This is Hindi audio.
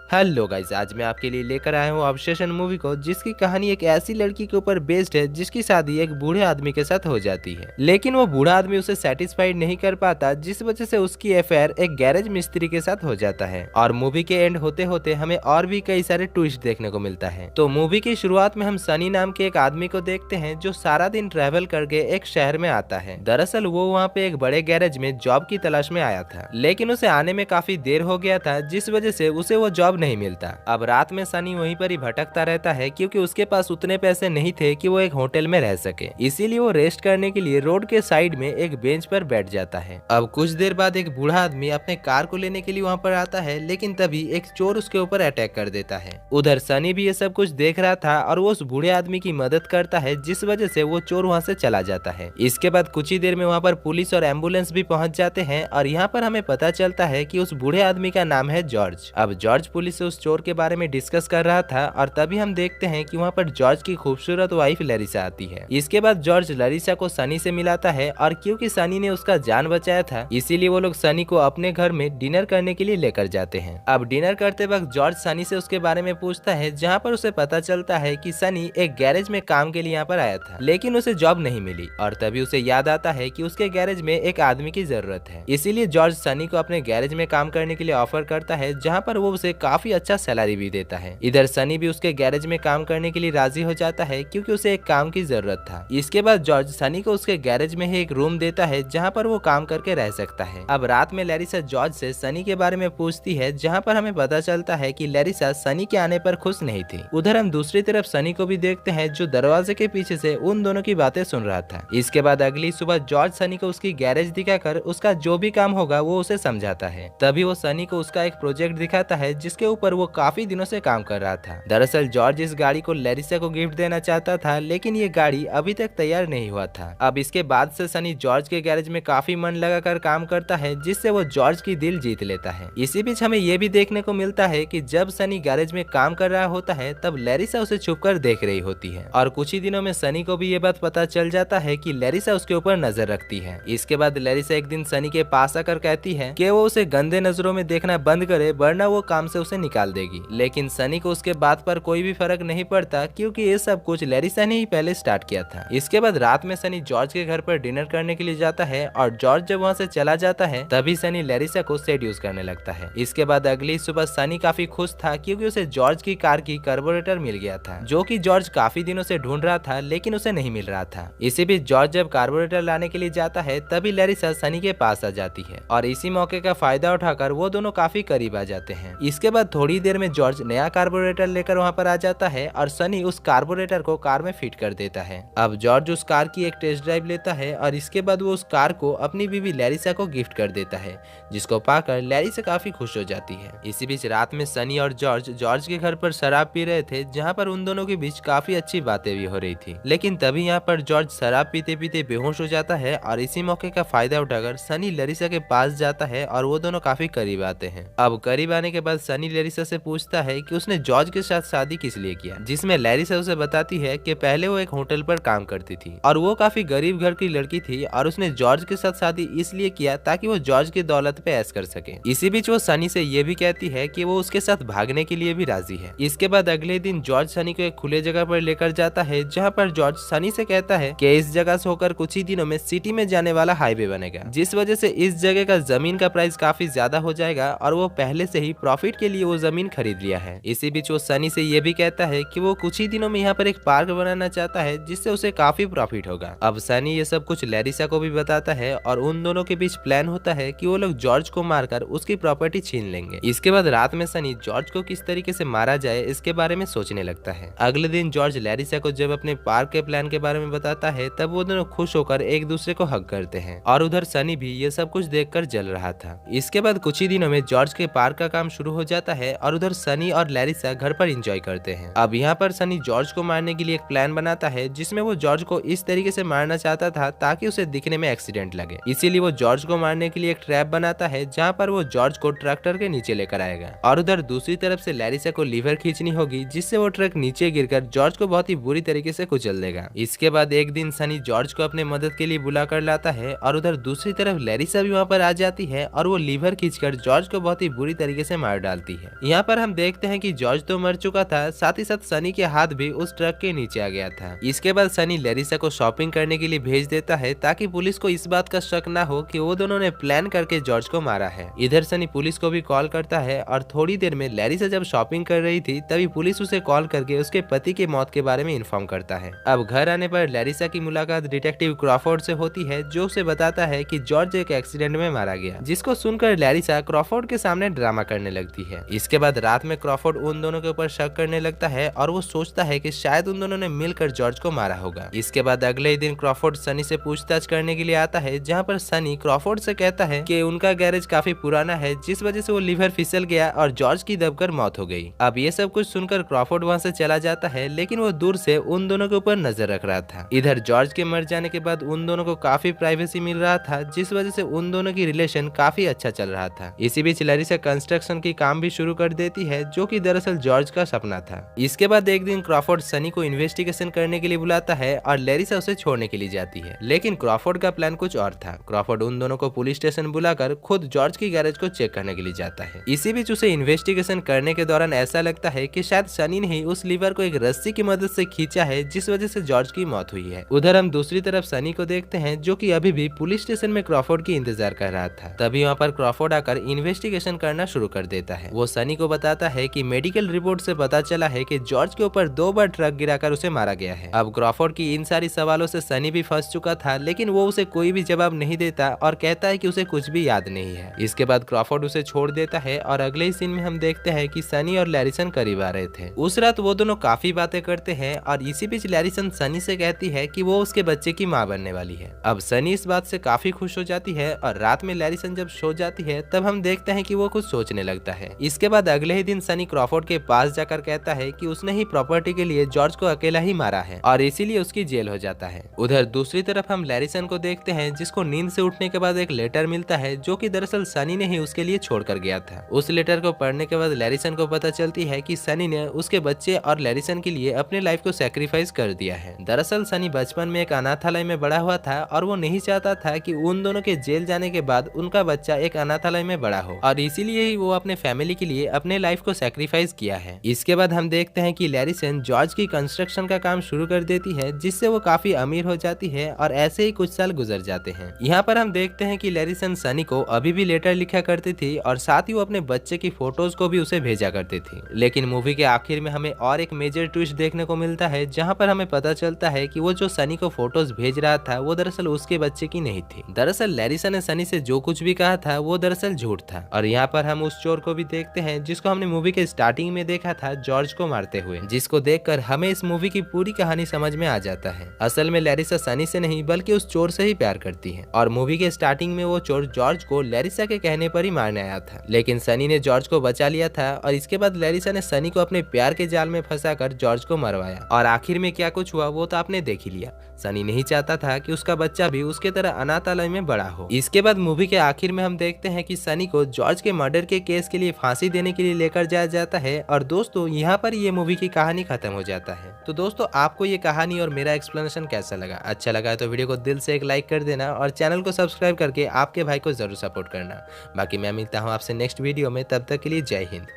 हेलो गाइस, आज मैं आपके लिए लेकर आया हूँ ऑब्सेशन मूवी को, जिसकी कहानी एक ऐसी लड़की के ऊपर बेस्ड है जिसकी शादी एक बूढ़े आदमी के साथ हो जाती है। लेकिन वो बूढ़ा आदमी उसे सेटिस्फाइड नहीं कर पाता, जिस वजह से उसकी अफेयर एक गैरेज मिस्त्री के साथ हो जाता है। और मूवी के एंड होते होते हमें और भी कई सारे ट्विस्ट देखने को मिलता है। तो मूवी की शुरुआत में हम सनी नाम के एक आदमी को देखते हैं जो सारा दिन ट्रेवल करके एक शहर में आता है। दरअसल वो वहाँ पे एक बड़े गैरेज में जॉब की तलाश में आया था, लेकिन उसे आने में काफी देर हो गया था, जिस वजह से उसे वो जॉब नहीं मिलता। अब रात में सनी वहीं पर ही भटकता रहता है, क्योंकि उसके पास उतने पैसे नहीं थे कि वो एक होटल में रह सके। इसीलिए वो रेस्ट करने के लिए रोड के साइड में एक बेंच पर बैठ जाता है। अब कुछ देर बाद एक बूढ़ा आदमी अपने कार को लेने के लिए वहाँ पर आता है, लेकिन तभी एक चोर उसके ऊपर अटैक कर देता है। उधर सनी भी ये सब कुछ देख रहा था और वो उस बूढ़े आदमी की मदद करता है, जिस वजह से वो चोर वहाँ से चला जाता है। इसके बाद कुछ ही देर में वहाँ पर पुलिस और एम्बुलेंस भी पहुंच जाते हैं और यहाँ पर हमें पता चलता है कि उस बूढ़े आदमी का नाम है जॉर्ज। अब जॉर्ज पुलिस से उस चोर के बारे में डिस्कस कर रहा था और तभी हम देखते हैं कि वहाँ पर जॉर्ज की खूबसूरत वाइफ लरिसा आती है। इसके बाद जॉर्ज लरिसा को सनी से मिलाता है और क्योंकि सनी ने उसका जान बचाया था, इसीलिए वो लोग सनी को अपने घर में डिनर करने के लिए लेकर जाते हैं। अब डिनर करते वक्त जॉर्ज सनी से उसके बारे में पूछता है, जहाँ पर उसे पता चलता है कि सनी एक गैरेज में काम के लिए यहाँ पर आया था, लेकिन उसे जॉब नहीं मिली। और तभी उसे याद आता है कि उसके गैरेज में एक आदमी की जरूरत है। इसीलिए जॉर्ज सनी को अपने गैरेज में काम करने के लिए ऑफर करता है, जहाँ पर वो उसे काफी अच्छा सैलरी भी देता है। इधर सनी भी उसके गैरेज में काम करने के लिए राजी हो जाता है, क्योंकि उसे एक काम की जरूरत था। इसके बाद जॉर्ज सनी को उसके गैरेज में ही एक रूम देता है, जहाँ पर वो काम करके रह सकता है। अब रात में लैरिसा जॉर्ज से सनी के बारे में पूछती है, जहाँ पर हमें पता चलता है कि लैरिसा सनी के आने पर खुश नहीं थी। उधर हम दूसरी तरफ सनी को भी देखते हैं, जो दरवाजे के पीछे से उन दोनों की बातें सुन रहा था। इसके बाद अगली सुबह जॉर्ज सनी को उसकी गैरेज दिखाकर उसका जो भी काम होगा वो उसे समझाता है। तभी वो सनी को उसका एक प्रोजेक्ट दिखाता है, जिसके ऊपर वो काफी दिनों से काम कर रहा था। दरअसल जॉर्ज इस गाड़ी को लैरिसा को गिफ्ट देना चाहता था, लेकिन ये गाड़ी अभी तक तैयार नहीं हुआ था। अब इसके बाद से सनी जॉर्ज के गैरेज में काफी मन लगाकर काम करता है, जिससे वो जॉर्ज की दिल जीत लेता है। इसी बीच हमें ये भी देखने को मिलता है कि जब सनी गैरेज में काम कर रहा होता है, तब लैरिसा उसे छुपकर देख रही होती है। और कुछ ही दिनों में सनी को भी ये बात पता चल जाता है कि लैरिसा उसके ऊपर नजर रखती है। इसके बाद लैरिसा एक दिन सनी के पास आकर कहती है कि वो उसे गंदे नजरों में देखना बंद करे, वरना वो काम से उसे निकाल देगी। लेकिन सनी को उसके बात पर कोई भी फर्क नहीं पड़ता, क्योंकि ये सब कुछ लैरिसा ने ही पहले स्टार्ट किया था। इसके बाद रात में सनी जॉर्ज के घर पर डिनर करने के लिए जाता है और जॉर्ज जब वहाँ से चला जाता है, तभी सनी लैरिसा को सेड्यूस करने लगता है। इसके बाद अगली सुबह सनी काफी खुश था, क्योंकि उसे जॉर्ज की कार की कार्बोरेटर मिल गया था, जो कि जॉर्ज काफी दिनों से ढूंढ रहा था, लेकिन उसे नहीं मिल रहा था। इसी बीच जॉर्ज जब कार्बोरेटर लाने के लिए जाता है, तभी लैरिसा सनी के पास आ जाती है और इसी मौके का फायदा उठाकर वो दोनों काफी करीब आ जाते हैं। इसके बाद थोड़ी देर में जॉर्ज नया कार्बोरेटर लेकर वहाँ पर आ जाता है और सनी उस कार्बोरेटर को कार में फिट कर देता है। अब जॉर्ज उस कार की एक टेस्ट ड्राइव लेता है और इसके बाद वो उस कार को अपनी बीवी लैरिसा को गिफ्ट कर देता है, जिसको पाकर लैरिसा काफी खुश हो जाती है। इसी बीच रात में सनी और जॉर्ज के घर पर शराब पी रहे थे, जहाँ पर उन दोनों के बीच काफी अच्छी बातें भी हो रही थी। लेकिन तभी यहाँ पर जॉर्ज शराब पीते पीते बेहोश हो जाता है और इसी मौके का फायदा उठाकर सनी लैरिसा के पास जाता है और वो दोनों काफी करीब आते हैं। अब करीब आने के बाद सनी लैरिसा से पूछता है कि उसने जॉर्ज के साथ शादी किस लिए किया, जिसमें लैरिसा उसे बताती है कि पहले वो एक होटल पर काम करती थी और वो काफी गरीब घर की लड़की थी और उसने जॉर्ज के साथ शादी इसलिए किया ताकि वो जॉर्ज की दौलत पे ऐश कर सके। इसी बीच वो सनी से ये भी कहती है कि वो उसके साथ भागने के लिए भी राजी है। इसके बाद अगले दिन जॉर्ज सनी को एक खुले जगह पर लेकर जाता है, जहाँ पर जॉर्ज सनी से कहता है कि इस जगह से होकर कुछ ही दिनों में सिटी में जाने वाला हाईवे बनेगा, जिस वजह से इस जगह का जमीन का प्राइस काफी ज्यादा हो जाएगा और वो पहले से ही प्रॉफिट के लिए वो जमीन खरीद लिया है। इसी बीच वो सनी से ये भी कहता है कि वो कुछ ही दिनों में यहाँ पर एक पार्क बनाना चाहता है, जिससे उसे काफी प्रॉफिट होगा। अब सनी ये सब कुछ लैरिसा को भी बताता है और उन दोनों के बीच प्लान होता है कि वो लोग जॉर्ज को मारकर उसकी प्रॉपर्टी छीन लेंगे। इसके बाद रात में सनी जॉर्ज को किस तरीके से मारा जाए इसके बारे में सोचने लगता है। अगले दिन जॉर्ज लैरिसा को जब अपने पार्क के प्लान के बारे में बताता है, तब वो दोनों खुश होकर एक दूसरे को हग करते हैं और उधर सनी भी ये सब कुछ देखकर जल रहा था। इसके बाद कुछ ही दिनों में जॉर्ज के पार्क का काम शुरू हो जाता है और उधर सनी और लैरिसा घर पर एंजॉय करते हैं। अब यहाँ पर सनी जॉर्ज को मारने के लिए एक प्लान बनाता है, जिसमें वो जॉर्ज को इस तरीके से मारना चाहता था ताकि उसे दिखने में एक्सीडेंट लगे। इसीलिए वो जॉर्ज को मारने के लिए एक ट्रैप बनाता है, जहाँ पर वो जॉर्ज को ट्रैक्टर के नीचे लेकर आएगा और उधर दूसरी तरफ से लैरिसा को लीवर खींचनी होगी, जिससे वो ट्रक नीचे गिरकर जॉर्ज को बहुत ही बुरी तरीके से कुचल देगा। इसके बाद एक दिन सनी जॉर्ज को अपने मदद के लिए बुला कर लाता है और उधर दूसरी तरफ लैरिसा भी वहाँ पर आ जाती है और वो लीवर खींचकर जॉर्ज को बहुत ही बुरी तरीके से मार डालती जाती है। यहाँ पर हम देखते हैं कि जॉर्ज तो मर चुका था, साथ ही साथ सनी के हाथ भी उस ट्रक के नीचे आ गया था। इसके बाद सनी लैरिसा को शॉपिंग करने के लिए भेज देता है ताकि पुलिस को इस बात का शक ना हो कि वो दोनों ने प्लान करके जॉर्ज को मारा है। इधर सनी पुलिस को भी कॉल करता है और थोड़ी देर में लैरिसा जब शॉपिंग कर रही थी तभी पुलिस उसे कॉल करके उसके पति के मौत के बारे में इन्फॉर्म करता है। अब घर आने पर लैरिसा की मुलाकात डिटेक्टिव क्रॉफोर्ड से होती है जो उसे बताता है कि जॉर्ज एक एक्सीडेंट में मारा गया, जिसको सुनकर लैरिसा क्रॉफोर्ड के सामने ड्रामा करने लगती है। इसके बाद रात में क्रॉफोर्ड उन दोनों के ऊपर शक करने लगता है और वो सोचता है कि शायद उन दोनों ने मिलकर जॉर्ज को मारा होगा। इसके बाद अगले ही दिन क्रॉफोर्ड सनी से पूछताछ करने के लिए आता है, जहाँ पर सनी क्रॉफोर्ड से कहता है कि उनका गैरेज काफी पुराना है जिस वजह से वो लीवर फिसल गया और जॉर्ज की दबकर मौत हो गई। अब ये सब कुछ सुनकर क्रॉफोर्ड वहाँ से चला जाता है, लेकिन वो दूर से उन दोनों के ऊपर नजर रख रहा था। इधर जॉर्ज के मर जाने के बाद उन दोनों को काफी प्राइवेसी मिल रहा था, जिस वजह से उन दोनों की रिलेशन काफी अच्छा चल रहा था। इसी बीच लैरिसा कंस्ट्रक्शन की काम भी शुरू कर देती है, जो कि दरअसल जॉर्ज का सपना था। इसके बाद एक दिन क्रॉफोर्ड सनी को इन्वेस्टिगेशन करने के लिए बुलाता है और लैरिसा उसे छोड़ने के लिए जाती है, लेकिन क्रॉफोर्ड का प्लान कुछ और था। क्रॉफोर्ड उन दोनों को पुलिस स्टेशन बुलाकर खुद जॉर्ज की गैरेज को चेक करने के लिए जाता है। इसी बीच उसे इन्वेस्टिगेशन करने के दौरान ऐसा लगता है कि शायद सनी ने ही उस लीवर को एक रस्सी की मदद से खींचा है, जिस वजह से जॉर्ज की मौत हुई है। उधर हम दूसरी तरफ सनी को देखते हैं, जो कि अभी भी पुलिस स्टेशन में क्रॉफोर्ड की इंतजार कर रहा था। तभी वहाँ पर क्रॉफोर्ड आकर इन्वेस्टिगेशन करना शुरू कर देता है। वो सनी को बताता है कि मेडिकल रिपोर्ट से पता चला है कि जॉर्ज के ऊपर 2 बार ट्रक गिराकर उसे मारा गया है। अब क्रॉफोर्ड की इन सारी सवालों से सनी भी फंस चुका था, लेकिन वो उसे कोई भी जवाब नहीं देता और कहता है कि उसे कुछ भी याद नहीं है। इसके बाद क्रॉफोर्ड उसे छोड़ देता है और अगले ही सीन में हम देखते हैं कि सनी और लैरिसन करीब आ रहे थे। उस रात वो दोनों काफी बातें करते हैं और इसी बीच लैरिसन सनी से कहती है कि वो उसके बच्चे की माँ बनने वाली है। अब सनी इस बात से काफी खुश हो जाती है और रात में लैरिसन जब सो जाती है तब हम देखते हैं कि वो कुछ सोचने लगता है। इसके बाद अगले ही दिन सनी क्रॉफोर्ड के पास जाकर कहता है कि उसने ही प्रॉपर्टी के लिए जॉर्ज को अकेला ही मारा है और इसीलिए उसकी जेल हो जाता है। उधर दूसरी तरफ हम लैरिसन को देखते हैं, जिसको नींद से उठने के बाद एक लेटर मिलता है, जो कि दरअसल सनी ने ही उसके लिए छोड़कर गया था। उस लेटर को पढ़ने के बाद लैरिसन को पता चलती है कि सनी ने उसके बच्चे और लैरिसन के लिए अपने लाइफ को सैक्रिफाइस कर दिया है। दरअसल सनी बचपन में एक अनाथालय में बड़ा हुआ था और वो नहीं चाहता था कि उन दोनों के जेल जाने के बाद उनका बच्चा एक अनाथालय में बड़ा हो, और इसीलिए ही वो अपने फैमिली के लिए अपने लाइफ को सैक्रिफाइस किया है। इसके बाद हम देखते हैं कि लैरिसन जॉर्ज की कंस्ट्रक्शन का काम शुरू कर देती है, जिससे वो काफी अमीर हो जाती है और ऐसे ही कुछ साल गुजर जाते हैं। यहाँ पर हम देखते हैं कि लैरिसन सनी को अभी भी लेटर लिखा करती थी और साथ ही वो अपने बच्चे की फोटोज को भी उसे भेजा करती थी। लेकिन मूवी के आखिर में हमें और एक मेजर ट्विस्ट देखने को मिलता है, जहाँ पर हमें पता चलता है कि वो जो सनी को फोटोज भेज रहा था वो दरअसल उसके बच्चे की नहीं थी। दरअसल लैरिसा ने सनी से जो कुछ भी कहा था वो दरअसल झूठ था। और यहाँ पर हम उस चोर को भी देखते हैं जिसको हमने मूवी के स्टार्टिंग में देखा था जॉर्ज को मारते हुए, जिसको देखकर हमें इस मूवी की पूरी कहानी समझ में आ जाता है। असल में लैरिसा सनी से नहीं बल्कि उस चोर से ही प्यार करती है और मूवी के स्टार्टिंग में वो चोर जॉर्ज को लैरिसा के कहने पर ही मारने आया था, लेकिन सनी ने जॉर्ज को बचा लिया था और इसके बाद लैरिसा ने सनी को अपने प्यार के जाल में फंसाकर जॉर्ज को मरवाया। और आखिर में क्या कुछ हुआ वो तो आपने देख ही लिया। सनी नहीं चाहता था कि उसका बच्चा भी उसके तरह अनाथालय में बड़ा हो। इसके बाद मूवी के आखिर में हम देखते हैं कि सनी को जॉर्ज के मर्डर के केस के लिए फांसी देने के लिए लेकर जाया जाता है। और दोस्तों यहाँ पर ये मूवी की कहानी खत्म हो जाता है। तो दोस्तों आपको ये कहानी और मेरा एक्सप्लेनेशन कैसा लगा? अच्छा लगा तो वीडियो को दिल से एक लाइक कर देना और चैनल को सब्सक्राइब करके आपके भाई को जरूर सपोर्ट करना। बाकी मैं मिलता हूँ आपसे नेक्स्ट वीडियो में, तब तक के लिए जय हिंद।